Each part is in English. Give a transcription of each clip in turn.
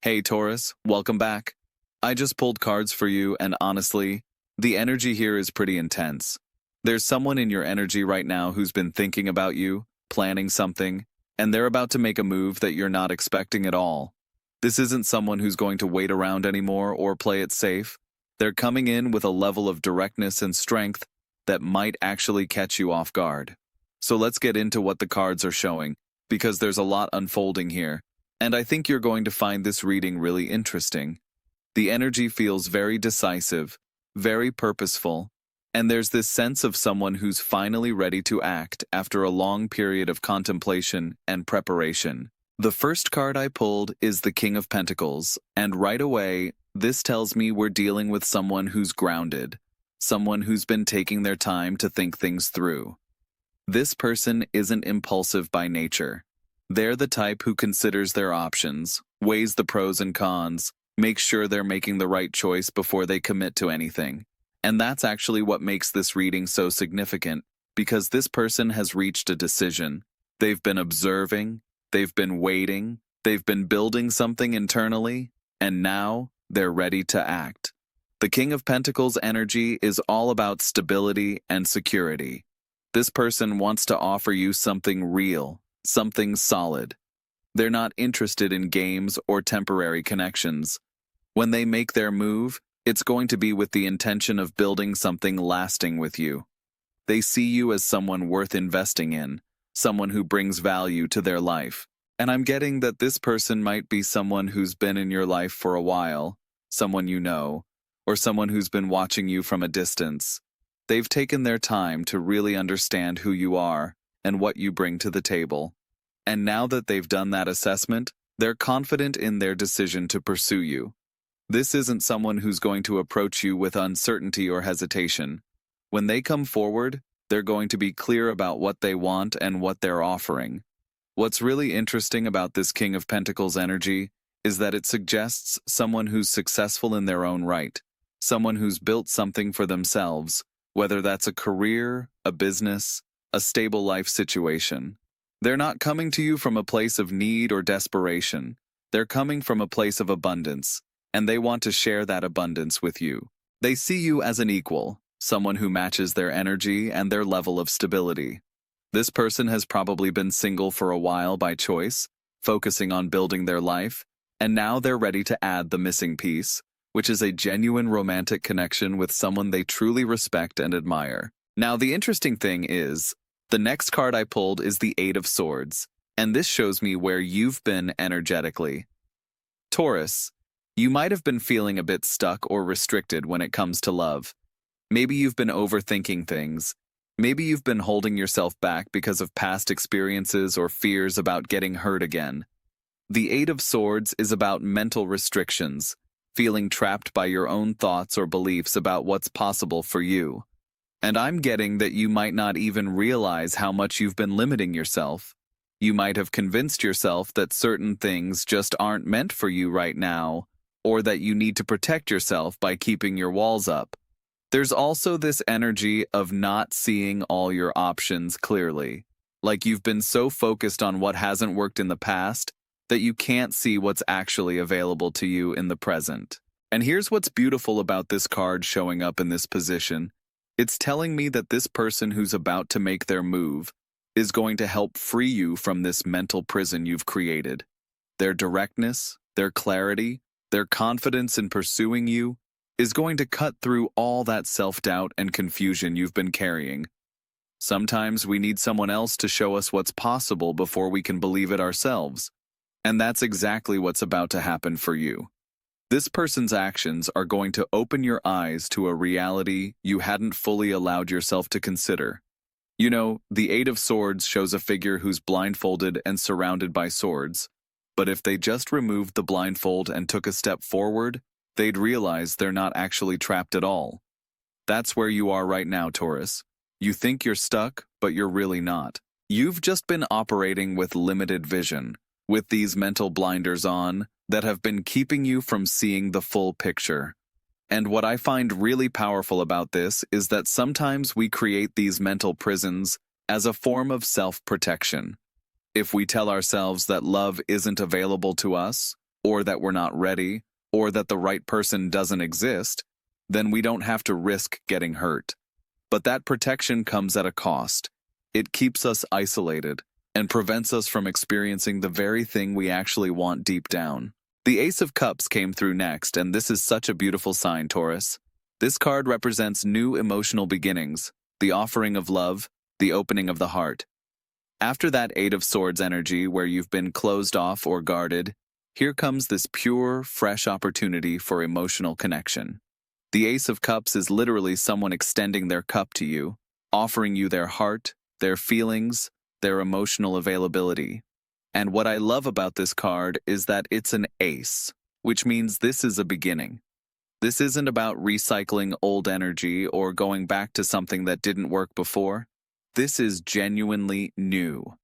Hey Taurus, welcome back. I just pulled cards for you, and honestly, the energy here is pretty intense. There's someone in your energy right now who's been thinking about you, planning something, and they're about to make a move that you're not expecting at all. This isn't someone who's going to wait around anymore or play it safe. They're coming in with a level of directness and strength that might actually catch you off guard. So let's get into what the cards are showing, because there's a lot unfolding here. And I think you're going to find this reading really interesting. The energy feels very decisive, very purposeful, and there's this sense of someone who's finally ready to act after a long period of contemplation and preparation. The first card I pulled is the King of Pentacles, and right away, this tells me we're dealing with someone who's grounded, someone who's been taking their time to think things through. This person isn't impulsive by nature. They're the type who considers their options, weighs the pros and cons, makes sure they're making the right choice before they commit to anything. And that's actually what makes this reading so significant, because this person has reached a decision. They've been observing, they've been waiting, they've been building something internally, and now they're ready to act. The King of Pentacles energy is all about stability and security. This person wants to offer you something real, something solid. They're not interested in games or temporary connections. When they make their move, it's going to be with the intention of building something lasting with you. They see you as someone worth investing in, someone who brings value to their life. And I'm getting that this person might be someone who's been in your life for a while, someone you know, or someone who's been watching you from a distance. They've taken their time to really understand who you are and what you bring to the table. And now that they've done that assessment, they're confident in their decision to pursue you. This isn't someone who's going to approach you with uncertainty or hesitation. When they come forward, they're going to be clear about what they want and what they're offering. What's really interesting about this King of Pentacles energy is that it suggests someone who's successful in their own right, someone who's built something for themselves, whether that's a career, a business, a stable life situation. They're not coming to you from a place of need or desperation. They're coming from a place of abundance, and they want to share that abundance with you. They see you as an equal, someone who matches their energy and their level of stability. This person has probably been single for a while by choice, focusing on building their life, and now they're ready to add the missing piece, which is a genuine romantic connection with someone they truly respect and admire. Now, the interesting thing is, the next card I pulled is the Eight of Swords, and this shows me where you've been energetically. Taurus, you might have been feeling a bit stuck or restricted when it comes to love. Maybe you've been overthinking things. Maybe you've been holding yourself back because of past experiences or fears about getting hurt again. The Eight of Swords is about mental restrictions, feeling trapped by your own thoughts or beliefs about what's possible for you. And I'm getting that you might not even realize how much you've been limiting yourself. You might have convinced yourself that certain things just aren't meant for you right now, or that you need to protect yourself by keeping your walls up. There's also this energy of not seeing all your options clearly. Like you've been so focused on what hasn't worked in the past that you can't see what's actually available to you in the present. And here's what's beautiful about this card showing up in this position. It's telling me that this person who's about to make their move is going to help free you from this mental prison you've created. Their directness, their clarity, their confidence in pursuing you is going to cut through all that self-doubt and confusion you've been carrying. Sometimes we need someone else to show us what's possible before we can believe it ourselves. And that's exactly what's about to happen for you. This person's actions are going to open your eyes to a reality you hadn't fully allowed yourself to consider. You know, the Eight of Swords shows a figure who's blindfolded and surrounded by swords. But if they just removed the blindfold and took a step forward, they'd realize they're not actually trapped at all. That's where you are right now, Taurus. You think you're stuck, but you're really not. You've just been operating with limited vision, with these mental blinders on, that have been keeping you from seeing the full picture. And what I find really powerful about this is that sometimes we create these mental prisons as a form of self-protection. If we tell ourselves that love isn't available to us, or that we're not ready, or that the right person doesn't exist, then we don't have to risk getting hurt. But that protection comes at a cost. It keeps us isolated and prevents us from experiencing the very thing we actually want deep down. The Ace of Cups came through next, and this is such a beautiful sign, Taurus. This card represents new emotional beginnings, the offering of love, the opening of the heart. After that Eight of Swords energy where you've been closed off or guarded, here comes this pure, fresh opportunity for emotional connection. The Ace of Cups is literally someone extending their cup to you, offering you their heart, their feelings, their emotional availability. And what I love about this card is that it's an ace, which means this is a beginning. This isn't about recycling old energy or going back to something that didn't work before. This is genuinely new.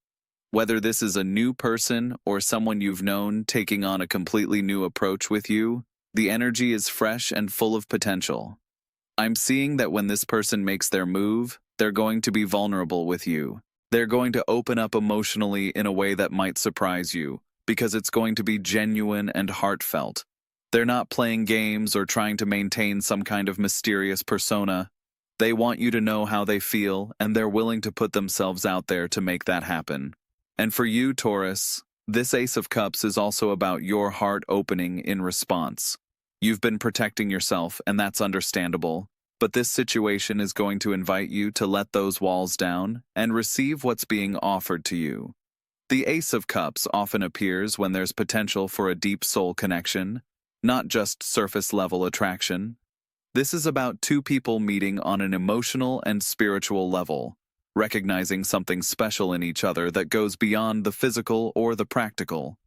Whether this is a new person or someone you've known taking on a completely new approach with you, the energy is fresh and full of potential. I'm seeing that when this person makes their move, they're going to be vulnerable with you. They're going to open up emotionally in a way that might surprise you, because it's going to be genuine and heartfelt. They're not playing games or trying to maintain some kind of mysterious persona. They want you to know how they feel, and they're willing to put themselves out there to make that happen. And for you, Taurus, this Ace of Cups is also about your heart opening in response. You've been protecting yourself, and that's understandable, but this situation is going to invite you to let those walls down and receive what's being offered to you. The Ace of Cups often appears when there's potential for a deep soul connection, not just surface-level attraction. This is about two people meeting on an emotional and spiritual level, recognizing something special in each other that goes beyond the physical or the practical.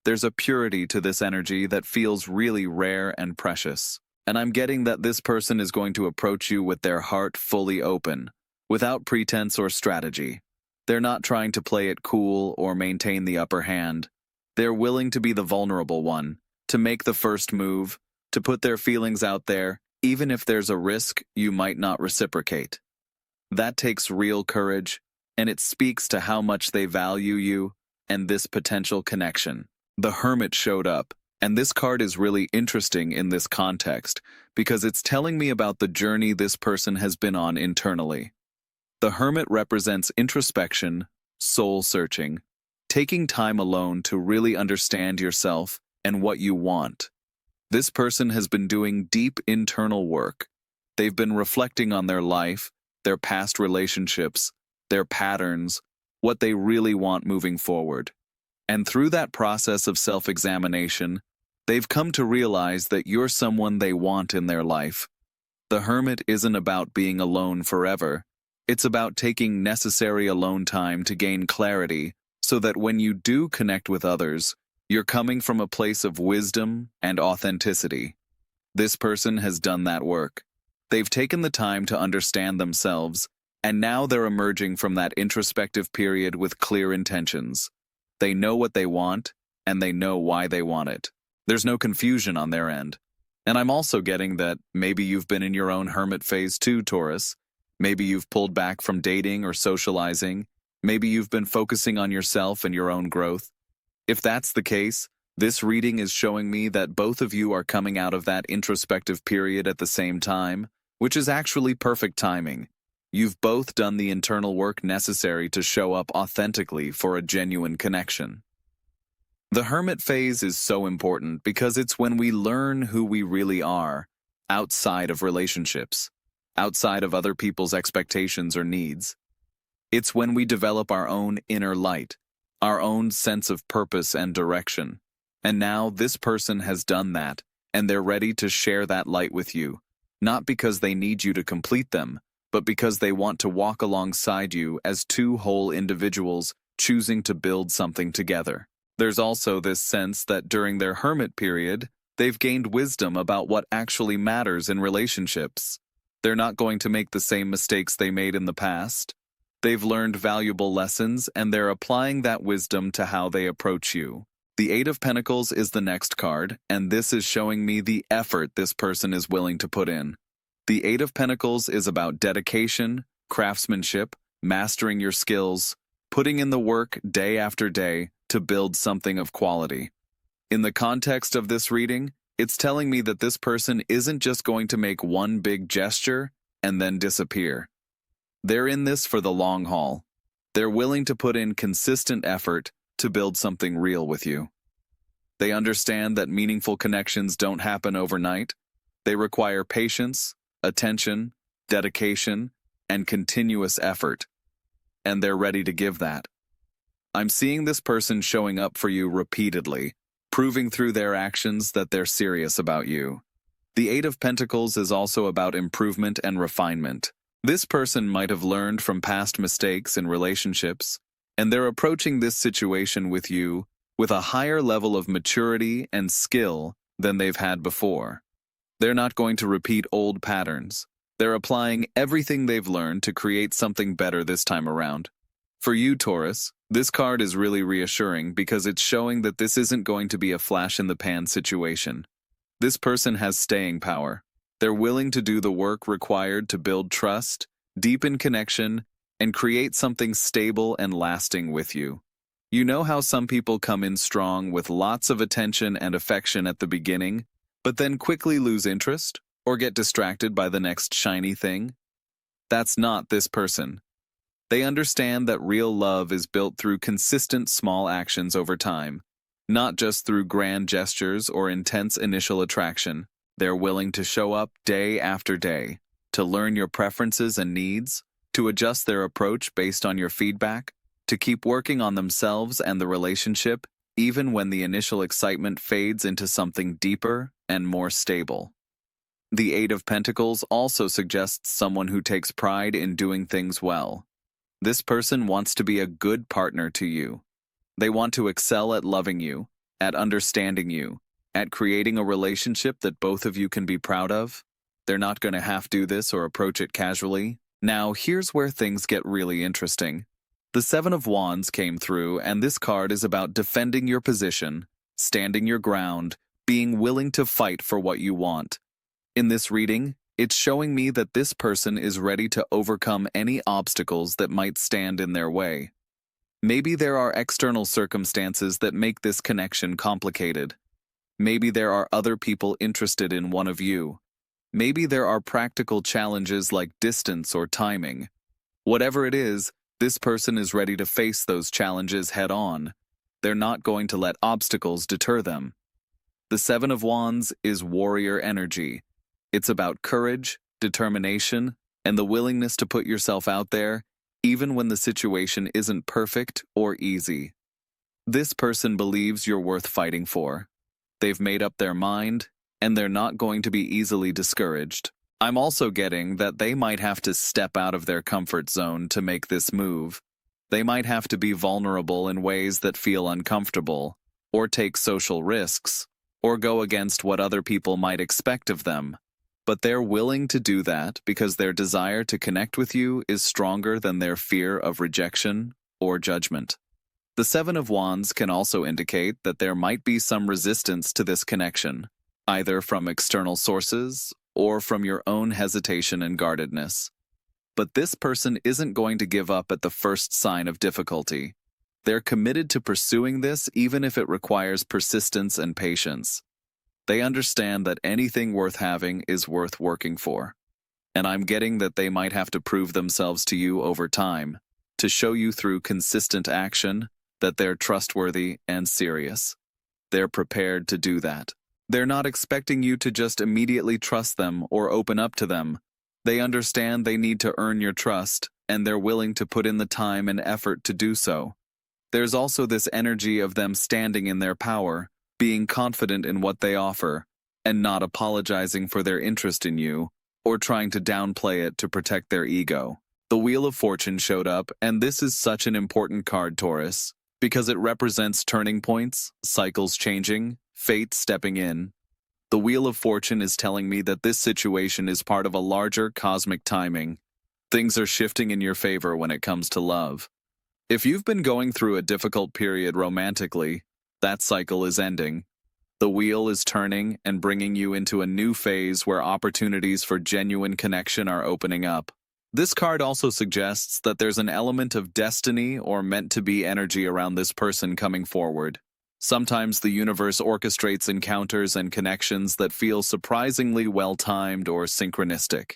There's a purity to this energy that feels really rare and precious. And I'm getting that this person is going to approach you with their heart fully open, without pretense or strategy. They're not trying to play it cool or maintain the upper hand. They're willing to be the vulnerable one, to make the first move, to put their feelings out there, even if there's a risk you might not reciprocate. That takes real courage, and it speaks to how much they value you and this potential connection. The Hermit showed up, and this card is really interesting in this context because it's telling me about the journey this person has been on internally. The Hermit represents introspection, soul-searching, taking time alone to really understand yourself and what you want. This person has been doing deep internal work. They've been reflecting on their life, their past relationships, their patterns, what they really want moving forward. And through that process of self-examination, they've come to realize that you're someone they want in their life. The Hermit isn't about being alone forever. It's about taking necessary alone time to gain clarity so that when you do connect with others, you're coming from a place of wisdom and authenticity. This person has done that work. They've taken the time to understand themselves, and now they're emerging from that introspective period with clear intentions. They know what they want, and they know why they want it. There's no confusion on their end. And I'm also getting that maybe you've been in your own hermit phase too, Taurus. Maybe you've pulled back from dating or socializing. Maybe you've been focusing on yourself and your own growth. If that's the case, this reading is showing me that both of you are coming out of that introspective period at the same time, which is actually perfect timing. You've both done the internal work necessary to show up authentically for a genuine connection. The Hermit phase is so important because it's when we learn who we really are, outside of relationships, outside of other people's expectations or needs. It's when we develop our own inner light, our own sense of purpose and direction. And now this person has done that, and they're ready to share that light with you, not because they need you to complete them, but because they want to walk alongside you as two whole individuals choosing to build something together. There's also this sense that during their hermit period, they've gained wisdom about what actually matters in relationships. They're not going to make the same mistakes they made in the past. They've learned valuable lessons, and they're applying that wisdom to how they approach you. The Eight of Pentacles is the next card, and this is showing me the effort this person is willing to put in. The Eight of Pentacles is about dedication, craftsmanship, mastering your skills, putting in the work day after day to build something of quality. In the context of this reading, it's telling me that this person isn't just going to make one big gesture and then disappear. They're in this for the long haul. They're willing to put in consistent effort to build something real with you. They understand that meaningful connections don't happen overnight. They require patience, attention, dedication, and continuous effort. And they're ready to give that. I'm seeing this person showing up for you repeatedly, proving through their actions that they're serious about you. The Eight of Pentacles is also about improvement and refinement. This person might have learned from past mistakes in relationships, and they're approaching this situation with you with a higher level of maturity and skill than they've had before. They're not going to repeat old patterns. They're applying everything they've learned to create something better this time around. For you, Taurus, this card is really reassuring because it's showing that this isn't going to be a flash-in-the-pan situation. This person has staying power. They're willing to do the work required to build trust, deepen connection, and create something stable and lasting with you. You know how some people come in strong with lots of attention and affection at the beginning, but then quickly lose interest or get distracted by the next shiny thing? That's not this person. They understand that real love is built through consistent small actions over time, not just through grand gestures or intense initial attraction. They're willing to show up day after day, to learn your preferences and needs, to adjust their approach based on your feedback, to keep working on themselves and the relationship, even when the initial excitement fades into something deeper and more stable. The Eight of Pentacles also suggests someone who takes pride in doing things well. This person wants to be a good partner to you. They want to excel at loving you, at understanding you, at creating a relationship that both of you can be proud of. They're not going to half-do this or approach it casually. Now, here's where things get really interesting. The Seven of Wands came through, and this card is about defending your position, standing your ground, being willing to fight for what you want. In this reading, it's showing me that this person is ready to overcome any obstacles that might stand in their way. Maybe there are external circumstances that make this connection complicated. Maybe there are other people interested in one of you. Maybe there are practical challenges like distance or timing. Whatever it is, this person is ready to face those challenges head-on. They're not going to let obstacles deter them. The Seven of Wands is warrior energy. It's about courage, determination, and the willingness to put yourself out there, even when the situation isn't perfect or easy. This person believes you're worth fighting for. They've made up their mind, and they're not going to be easily discouraged. I'm also getting that they might have to step out of their comfort zone to make this move. They might have to be vulnerable in ways that feel uncomfortable, or take social risks, or go against what other people might expect of them. But they're willing to do that because their desire to connect with you is stronger than their fear of rejection or judgment. The Seven of Wands can also indicate that there might be some resistance to this connection, either from external sources or from your own hesitation and guardedness. But this person isn't going to give up at the first sign of difficulty. They're committed to pursuing this even if it requires persistence and patience. They understand that anything worth having is worth working for. And I'm getting that they might have to prove themselves to you over time, to show you through consistent action that they're trustworthy and serious. They're prepared to do that. They're not expecting you to just immediately trust them or open up to them. They understand they need to earn your trust, and they're willing to put in the time and effort to do so. There's also this energy of them standing in their power, being confident in what they offer, and not apologizing for their interest in you, or trying to downplay it to protect their ego. The Wheel of Fortune showed up, and this is such an important card, Taurus, because it represents turning points, cycles changing, fate stepping in. The Wheel of Fortune is telling me that this situation is part of a larger cosmic timing. Things are shifting in your favor when it comes to love. If you've been going through a difficult period romantically, that cycle is ending. The wheel is turning and bringing you into a new phase where opportunities for genuine connection are opening up. This card also suggests that there's an element of destiny or meant-to-be energy around this person coming forward. Sometimes the universe orchestrates encounters and connections that feel surprisingly well-timed or synchronistic.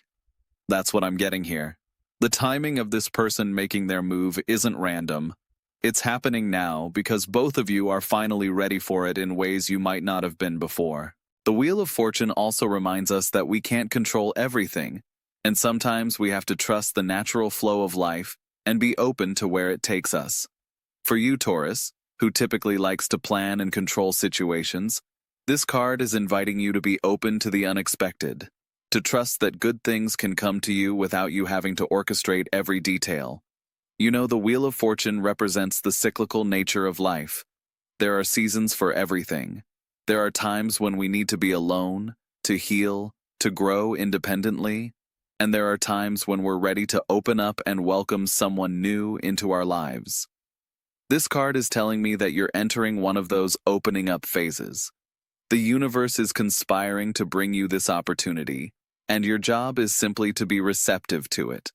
That's what I'm getting here. The timing of this person making their move isn't random. It's happening now because both of you are finally ready for it in ways you might not have been before. The Wheel of Fortune also reminds us that we can't control everything, and sometimes we have to trust the natural flow of life and be open to where it takes us. For you, Taurus, who typically likes to plan and control situations, this card is inviting you to be open to the unexpected, to trust that good things can come to you without you having to orchestrate every detail. You know, the Wheel of Fortune represents the cyclical nature of life. There are seasons for everything. There are times when we need to be alone, to heal, to grow independently, and there are times when we're ready to open up and welcome someone new into our lives. This card is telling me that you're entering one of those opening up phases. The universe is conspiring to bring you this opportunity, and your job is simply to be receptive to it.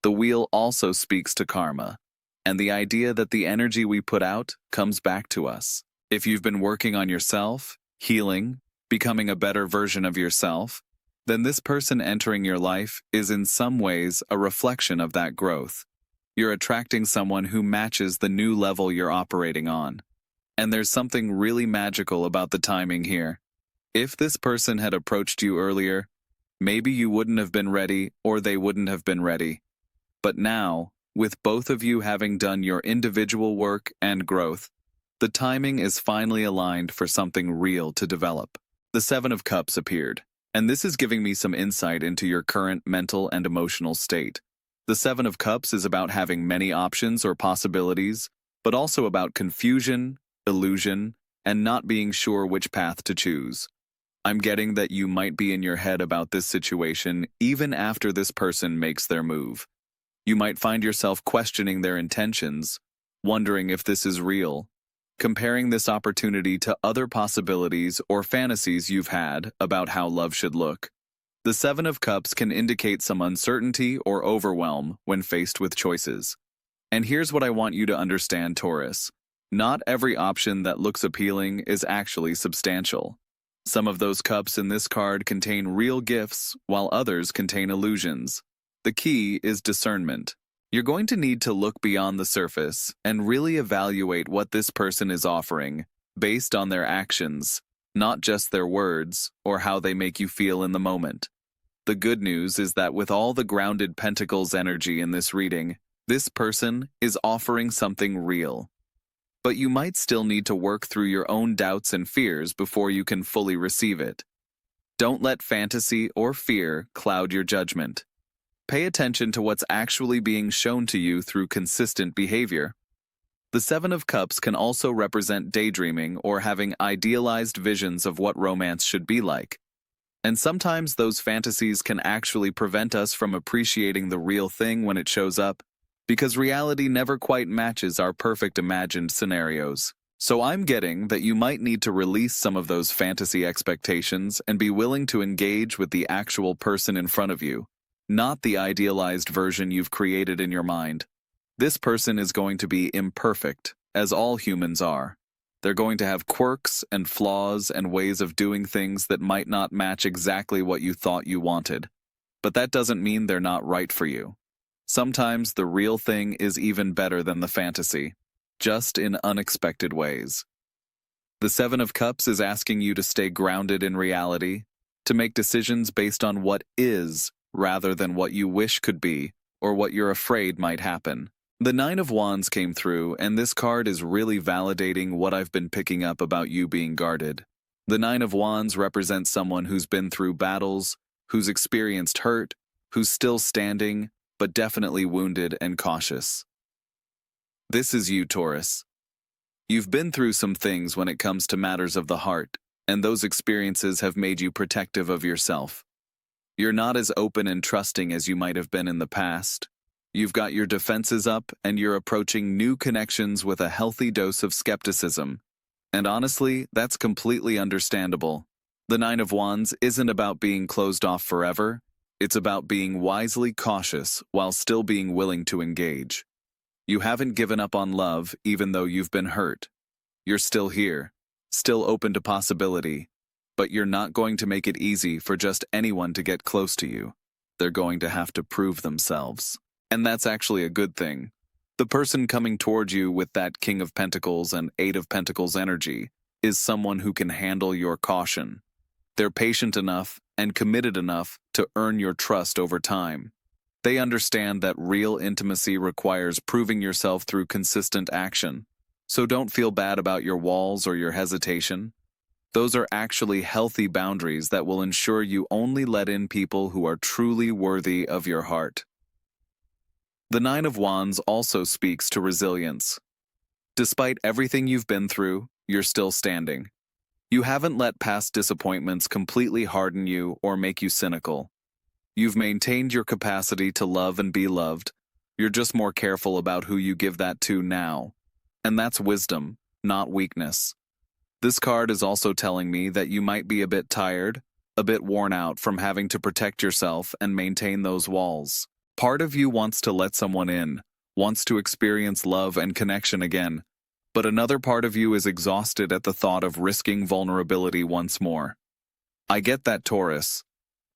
The wheel also speaks to karma, and the idea that the energy we put out comes back to us. If you've been working on yourself, healing, becoming a better version of yourself, then this person entering your life is in some ways a reflection of that growth. You're attracting someone who matches the new level you're operating on. And there's something really magical about the timing here. If this person had approached you earlier, maybe you wouldn't have been ready or they wouldn't have been ready. But now, with both of you having done your individual work and growth, the timing is finally aligned for something real to develop. The Seven of Cups appeared, and this is giving me some insight into your current mental and emotional state. The Seven of Cups is about having many options or possibilities, but also about confusion, illusion, and not being sure which path to choose. I'm getting that you might be in your head about this situation even after this person makes their move. You might find yourself questioning their intentions, wondering if this is real, comparing this opportunity to other possibilities or fantasies you've had about how love should look. The Seven of Cups can indicate some uncertainty or overwhelm when faced with choices. And here's what I want you to understand, Taurus. Not every option that looks appealing is actually substantial. Some of those cups in this card contain real gifts, while others contain illusions. The key is discernment. You're going to need to look beyond the surface and really evaluate what this person is offering based on their actions, not just their words or how they make you feel in the moment. The good news is that with all the grounded pentacles energy in this reading, this person is offering something real. But you might still need to work through your own doubts and fears before you can fully receive it. Don't let fantasy or fear cloud your judgment. Pay attention to what's actually being shown to you through consistent behavior. The Seven of Cups can also represent daydreaming or having idealized visions of what romance should be like. And sometimes those fantasies can actually prevent us from appreciating the real thing when it shows up, because reality never quite matches our perfect imagined scenarios. So I'm getting that you might need to release some of those fantasy expectations and be willing to engage with the actual person in front of you, not the idealized version you've created in your mind. This person is going to be imperfect, as all humans are. They're going to have quirks and flaws and ways of doing things that might not match exactly what you thought you wanted. But that doesn't mean they're not right for you. Sometimes the real thing is even better than the fantasy, just in unexpected ways. The Seven of Cups is asking you to stay grounded in reality, to make decisions based on what is rather than what you wish could be or what you're afraid might happen. The Nine of Wands came through, and this card is really validating what I've been picking up about you being guarded. The Nine of Wands represents someone who's been through battles, who's experienced hurt, who's still standing, but definitely wounded and cautious. This is you, Taurus. You've been through some things when it comes to matters of the heart, and those experiences have made you protective of yourself. You're not as open and trusting as you might have been in the past. You've got your defenses up, and you're approaching new connections with a healthy dose of skepticism. And honestly, that's completely understandable. The Nine of Wands isn't about being closed off forever. It's about being wisely cautious while still being willing to engage. You haven't given up on love even though you've been hurt. You're still here, still open to possibility, but you're not going to make it easy for just anyone to get close to you. They're going to have to prove themselves. And that's actually a good thing. The person coming toward you with that King of Pentacles and Eight of Pentacles energy is someone who can handle your caution. They're patient enough and committed enough to earn your trust over time. They understand that real intimacy requires proving yourself through consistent action. So don't feel bad about your walls or your hesitation. Those are actually healthy boundaries that will ensure you only let in people who are truly worthy of your heart. The Nine of Wands also speaks to resilience. Despite everything you've been through, you're still standing. You haven't let past disappointments completely harden you or make you cynical. You've maintained your capacity to love and be loved. You're just more careful about who you give that to now. And that's wisdom, not weakness. This card is also telling me that you might be a bit tired, a bit worn out from having to protect yourself and maintain those walls. Part of you wants to let someone in, wants to experience love and connection again, but another part of you is exhausted at the thought of risking vulnerability once more. I get that, Taurus.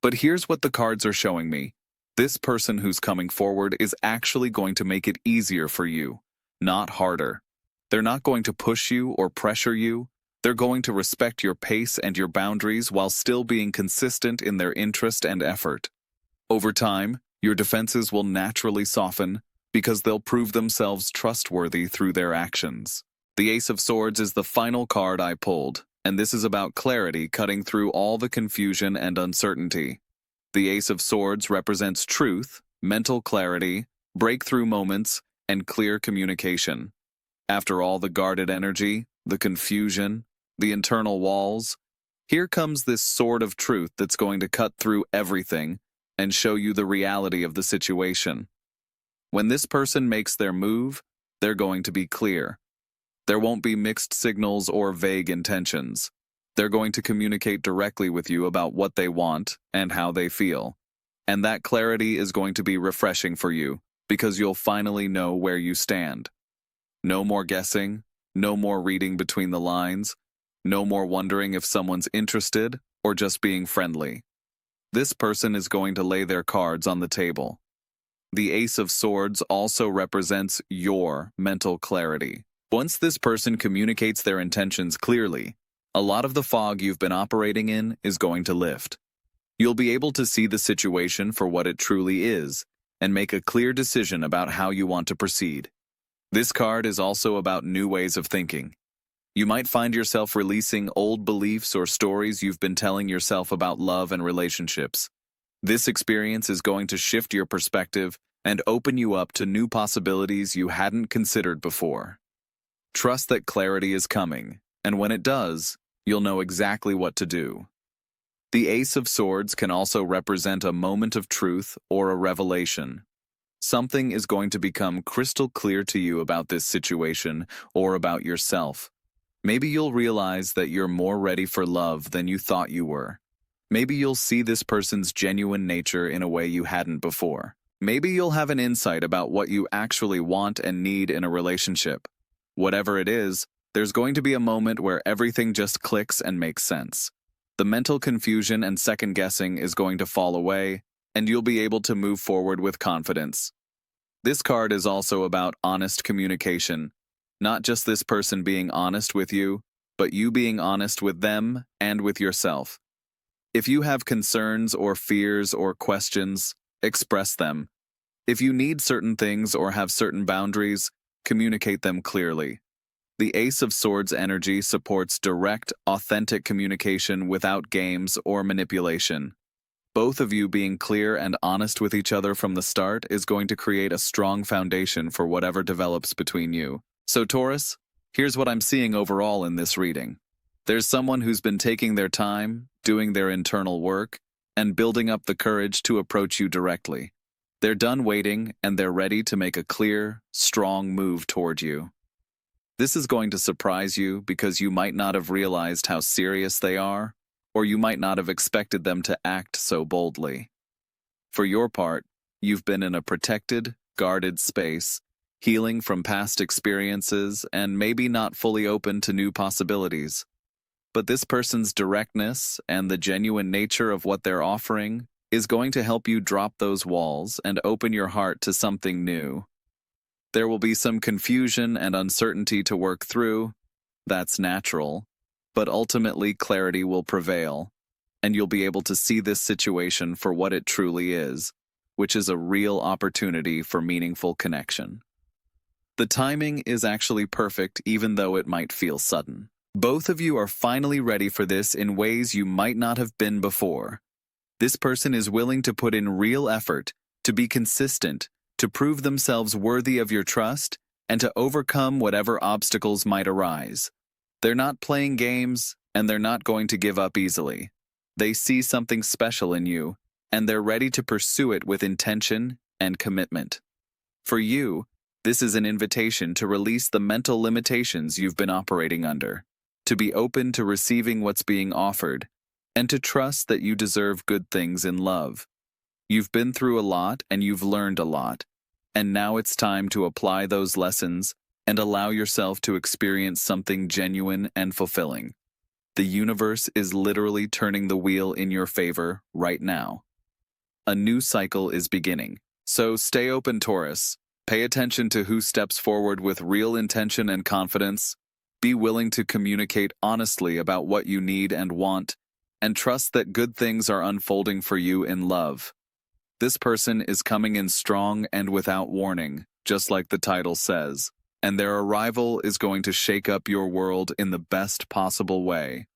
But here's what the cards are showing me. This person who's coming forward is actually going to make it easier for you, not harder. They're not going to push you or pressure you. They're going to respect your pace and your boundaries while still being consistent in their interest and effort. Over time, your defenses will naturally soften because they'll prove themselves trustworthy through their actions. The Ace of Swords is the final card I pulled, and this is about clarity cutting through all the confusion and uncertainty. The Ace of Swords represents truth, mental clarity, breakthrough moments, and clear communication. After all the guarded energy, the confusion, the internal walls, here comes this sword of truth that's going to cut through everything and show you the reality of the situation. When this person makes their move, they're going to be clear. There won't be mixed signals or vague intentions. They're going to communicate directly with you about what they want and how they feel. And that clarity is going to be refreshing for you because you'll finally know where you stand. No more guessing, no more reading between the lines, no more wondering if someone's interested or just being friendly. This person is going to lay their cards on the table. The Ace of Swords also represents your mental clarity. Once this person communicates their intentions clearly, a lot of the fog you've been operating in is going to lift. You'll be able to see the situation for what it truly is and make a clear decision about how you want to proceed. This card is also about new ways of thinking. You might find yourself releasing old beliefs or stories you've been telling yourself about love and relationships. This experience is going to shift your perspective and open you up to new possibilities you hadn't considered before. Trust that clarity is coming, and when it does, you'll know exactly what to do. The Ace of Swords can also represent a moment of truth or a revelation. Something is going to become crystal clear to you about this situation or about yourself. Maybe you'll realize that you're more ready for love than you thought you were. Maybe you'll see this person's genuine nature in a way you hadn't before. Maybe you'll have an insight about what you actually want and need in a relationship. Whatever it is, there's going to be a moment where everything just clicks and makes sense. The mental confusion and second-guessing is going to fall away, and you'll be able to move forward with confidence. This card is also about honest communication. Not just this person being honest with you, but you being honest with them and with yourself. If you have concerns or fears or questions, express them. If you need certain things or have certain boundaries, communicate them clearly. The Ace of Swords energy supports direct, authentic communication without games or manipulation. Both of you being clear and honest with each other from the start is going to create a strong foundation for whatever develops between you. So Taurus, here's what I'm seeing overall in this reading. There's someone who's been taking their time, doing their internal work, and building up the courage to approach you directly. They're done waiting, and they're ready to make a clear, strong move toward you. This is going to surprise you because you might not have realized how serious they are, or you might not have expected them to act so boldly. For your part, you've been in a protected, guarded space, healing from past experiences, and maybe not fully open to new possibilities. But this person's directness and the genuine nature of what they're offering is going to help you drop those walls and open your heart to something new. There will be some confusion and uncertainty to work through. That's natural. But ultimately, clarity will prevail, and you'll be able to see this situation for what it truly is, which is a real opportunity for meaningful connection. The timing is actually perfect, even though it might feel sudden. Both of you are finally ready for this in ways you might not have been before. This person is willing to put in real effort, to be consistent, to prove themselves worthy of your trust, and to overcome whatever obstacles might arise. They're not playing games, and they're not going to give up easily. They see something special in you, and they're ready to pursue it with intention and commitment. For you, this is an invitation to release the mental limitations you've been operating under, to be open to receiving what's being offered, and to trust that you deserve good things in love. You've been through a lot and you've learned a lot, and now it's time to apply those lessons and allow yourself to experience something genuine and fulfilling. The universe is literally turning the wheel in your favor right now. A new cycle is beginning. So stay open, Taurus. Pay attention to who steps forward with real intention and confidence. Be willing to communicate honestly about what you need and want, and trust that good things are unfolding for you in love. This person is coming in strong and without warning, just like the title says, and their arrival is going to shake up your world in the best possible way.